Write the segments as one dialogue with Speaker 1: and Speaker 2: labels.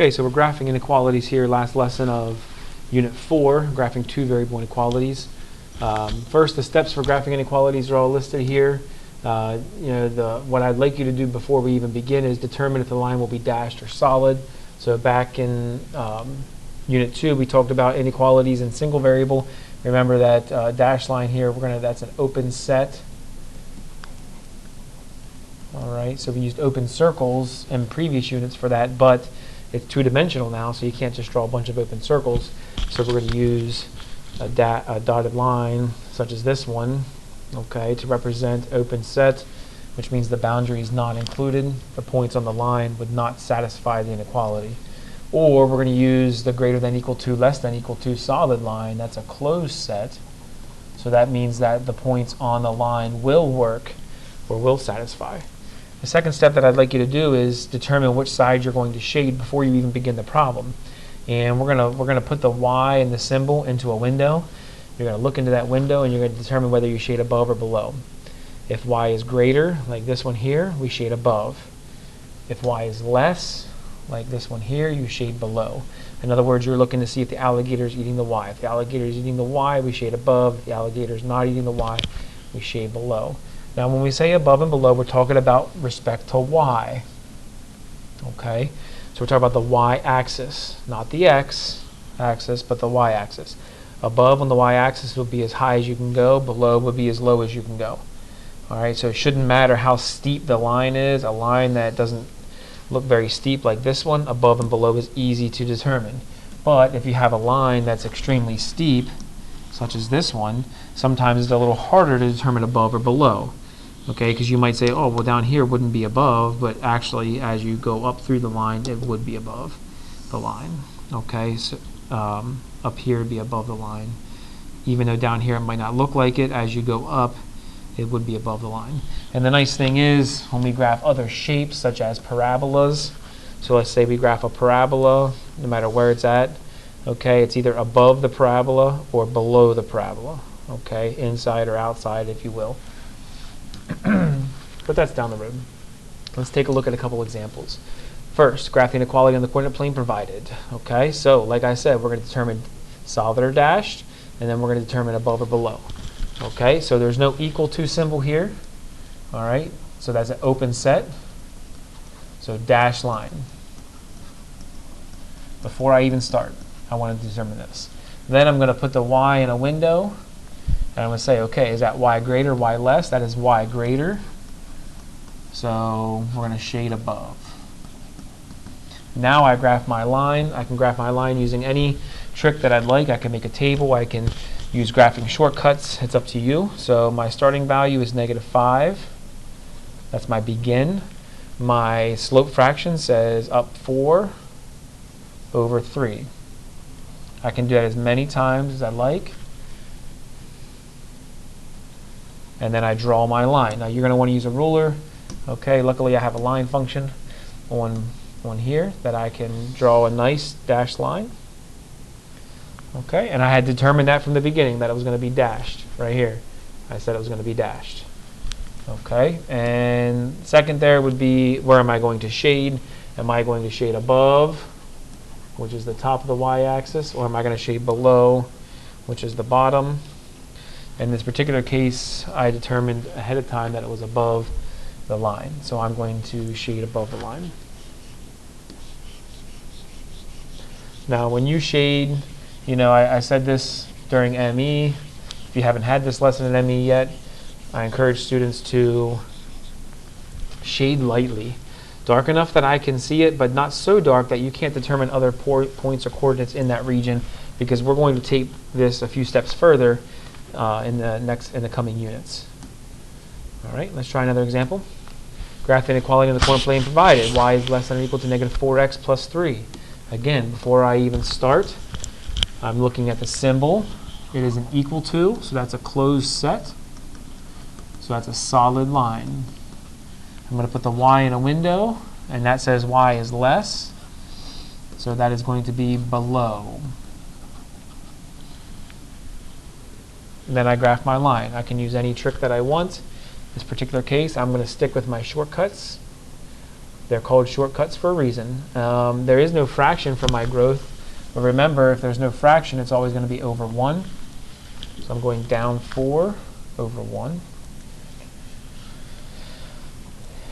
Speaker 1: Okay, so we're graphing inequalities here, last lesson of Unit 4, graphing two variable inequalities. First, the steps for graphing inequalities are all listed here. What I'd like you to do before we even begin is determine if the line will be dashed or solid. So back in Unit 2, we talked about inequalities in single variable. Remember that dashed line here, that's an open set. All right, so we used open circles in previous units for that, but it's two-dimensional now, so you can't just draw a bunch of open circles. So we're going to use a dotted line, such as this one, okay, to represent open set, which means the boundary is not included. The points on the line would not satisfy the inequality. Or we're going to use the greater than equal to, less than equal to solid line. That's a closed set. So that means that the points on the line will work or will satisfy. The second step that I'd like you to do is determine which side you're going to shade before you even begin the problem. And we're gonna put the Y and the symbol into a window. You're going to look into that window and you're going to determine whether you shade above or below. If Y is greater, like this one here, we shade above. If Y is less, like this one here, you shade below. In other words, you're looking to see if the alligator is eating the Y. If the alligator is eating the Y, we shade above. If the alligator is not eating the Y, we shade below. Now, when we say above and below, we're talking about respect to Y. Okay? So we're talking about the Y-axis, not the X-axis, but the Y-axis. Above on the Y-axis will be as high as you can go. Below would be as low as you can go. All right? So it shouldn't matter how steep the line is. A line that doesn't look very steep like this one, above and below is easy to determine. But if you have a line that's extremely steep, such as this one, sometimes it's a little harder to determine above or below. Okay, because you might say, oh, well, down here wouldn't be above, but actually, as you go up through the line, it would be above the line. Okay, so up here would be above the line. Even though down here it might not look like it, as you go up, it would be above the line. And the nice thing is, when we graph other shapes, such as parabolas, so let's say we graph a parabola, no matter where it's at, okay, it's either above the parabola or below the parabola, okay, inside or outside, if you will. But that's down the road. Let's take a look at a couple examples. First, graph the inequality on the coordinate plane provided. Okay, so like I said, we're going to determine solid or dashed, and then we're going to determine above or below. Okay, so there's no equal to symbol here. All right, so that's an open set. So dashed line. Before I even start, I want to determine this. Then I'm going to put the Y in a window. And I'm going to say, okay, is that Y greater, Y less? That is Y greater. So we're going to shade above. Now I graph my line. I can graph my line using any trick that I'd like. I can make a table. I can use graphing shortcuts. It's up to you. So my starting value is -5. That's my begin. My slope fraction says up 4 over 3. I can do that as many times as I like. And then I draw my line. Now you're going to want to use a ruler. Okay, luckily I have a line function on here that I can draw a nice dashed line. Okay, and I had determined that from the beginning that it was going to be dashed right here. I said it was going to be dashed. Okay, and second there would be, where am I going to shade? Am I going to shade above, which is the top of the Y-axis, or am I going to shade below, which is the bottom? In this particular case, I determined ahead of time that it was above the line. So I'm going to shade above the line. Now, when you shade, I said this during ME. If you haven't had this lesson in ME yet, I encourage students to shade lightly. Dark enough that I can see it, but not so dark that you can't determine other points or coordinates in that region, because we're going to take this a few steps further in the coming units. All right, let's try another example. Graph the inequality on the coordinate plane provided. Y is less than or equal to -4x plus 3. Again, before I even start, I'm looking at the symbol. It is an equal to, so that's a closed set. So that's a solid line. I'm going to put the Y in a window, and that says Y is less. So that is going to be below. And then I graph my line. I can use any trick that I want. In this particular case, I'm going to stick with my shortcuts. They're called shortcuts for a reason. There is no fraction for my growth, but remember, if there's no fraction, it's always going to be over 1. So I'm going down 4 over 1.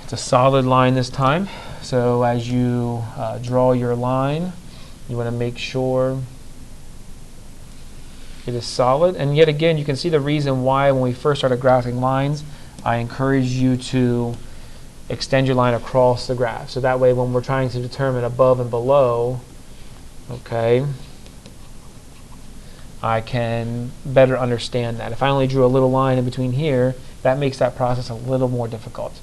Speaker 1: It's a solid line this time. So as you draw your line, you want to make sure it is solid. And yet again, you can see the reason why when we first started graphing lines, I encourage you to extend your line across the graph. So that way when we're trying to determine above and below, okay, I can better understand that. If I only drew a little line in between here, that makes that process a little more difficult.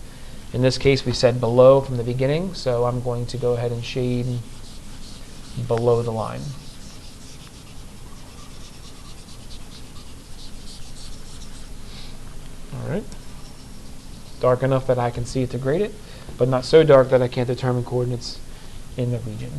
Speaker 1: In this case, we said below from the beginning, so I'm going to go ahead and shade below the line. All right. Dark enough that I can see it to grade it, but not so dark that I can't determine coordinates in the region.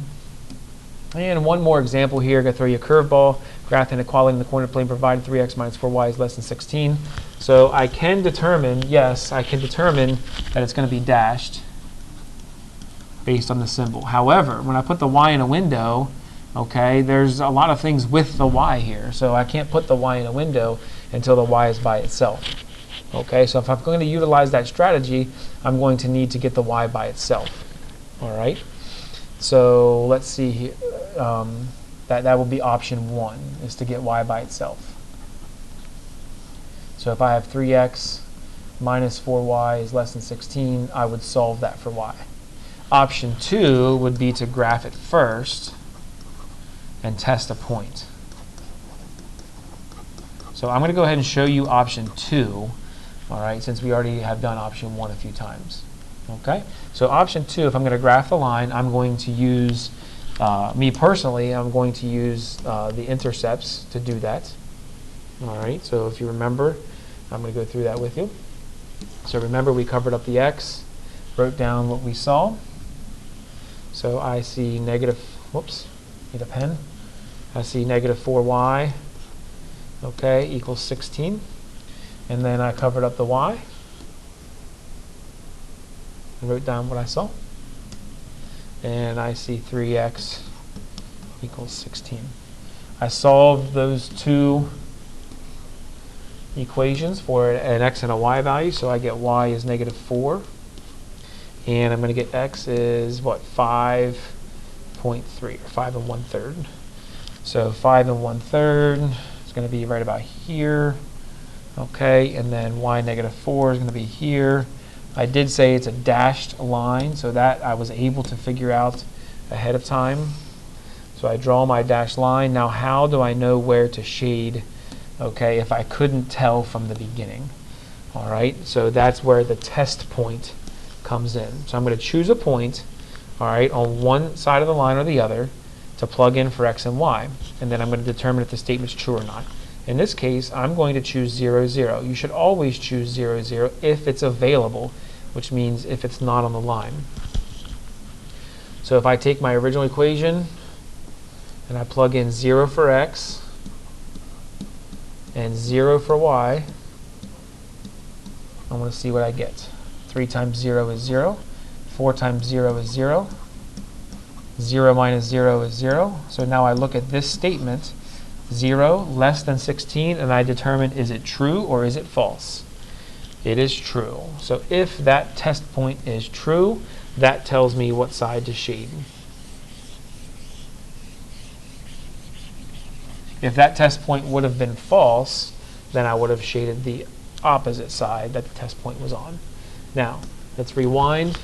Speaker 1: And one more example here. I'm going to throw you a curveball. Graph inequality in the coordinate plane provided 3x minus 4y is less than 16. So I can determine, yes, I can determine that it's going to be dashed based on the symbol. However, when I put the y in a window, okay, there's a lot of things with the y here. So I can't put the y in a window until the y is by itself. Okay, so if I'm going to utilize that strategy, I'm going to need to get the y by itself. All right. So let's see here. That will be option 1, is to get y by itself. So if I have 3x minus 4y is less than 16, I would solve that for y. Option 2 would be to graph it first and test a point. So I'm going to go ahead and show you option 2, all right, since we already have done option 1 a few times. Okay, so option 2, if I'm going to graph the line, I'm going to use, me personally, I'm going to use the intercepts to do that. All right, so if you remember, I'm going to go through that with you. So remember, we covered up the x, wrote down what we saw. So I see negative, whoops, need a pen. I see negative 4y, okay, equals 16. And then I covered up the y and wrote down what I saw. And I see 3x equals 16. I solved those two equations for an x and a y value, so I get y is negative 4. And I'm going to get x is, what, 5.3, or 5 1/3. So 5 1/3 is going to be right about here. Okay, and then y negative 4 is going to be here. I did say it's a dashed line, so that I was able to figure out ahead of time. So I draw my dashed line. Now how do I know where to shade, okay, if I couldn't tell from the beginning? All right, so that's where the test point comes in. So I'm going to choose a point, all right, on one side of the line or the other to plug in for x and y. And then I'm going to determine if the statement's true or not. In this case, I'm going to choose 0, 0. You should always choose 0, 0 if it's available, which means if it's not on the line. So if I take my original equation and I plug in 0 for x and 0 for y, I want to see what I get. 3 times 0 is 0. 4 times 0 is 0. 0 minus 0 is 0. So now I look at this statement, 0 less than 16, and I determine, is it true or is it false? It is true. So if that test point is true, that tells me what side to shade. If that test point would have been false, then I would have shaded the opposite side that the test point was on. Now, let's rewind.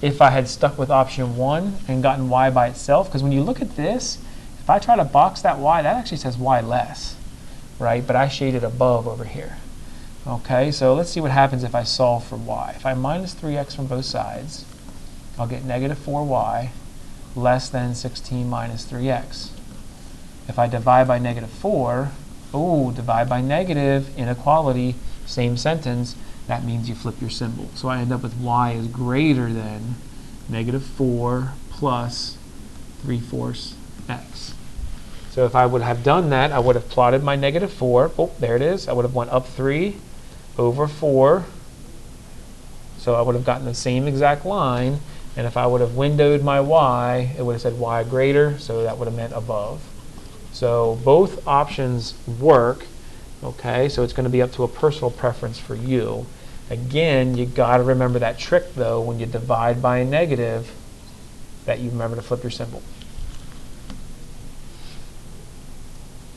Speaker 1: If I had stuck with option 1 and gotten y by itself, because when you look at this, if I try to box that y, that actually says y less, right? But I shaded above over here. Okay, so let's see what happens if I solve for y. If I minus 3x from both sides, I'll get negative 4y less than 16 minus 3x. If I divide by negative 4, divide by negative, inequality, same sentence, that means you flip your symbol. So I end up with y is greater than negative 4 plus 3/4 x. So if I would have done that, I would have plotted my negative 4. Oh, there it is. I would have went up 3 over 4. So I would have gotten the same exact line. And if I would have windowed my y, it would have said y greater, so that would have meant above. So both options work, okay? So it's going to be up to a personal preference for you. Again, you got to remember that trick, though, when you divide by a negative, that you remember to flip your symbol.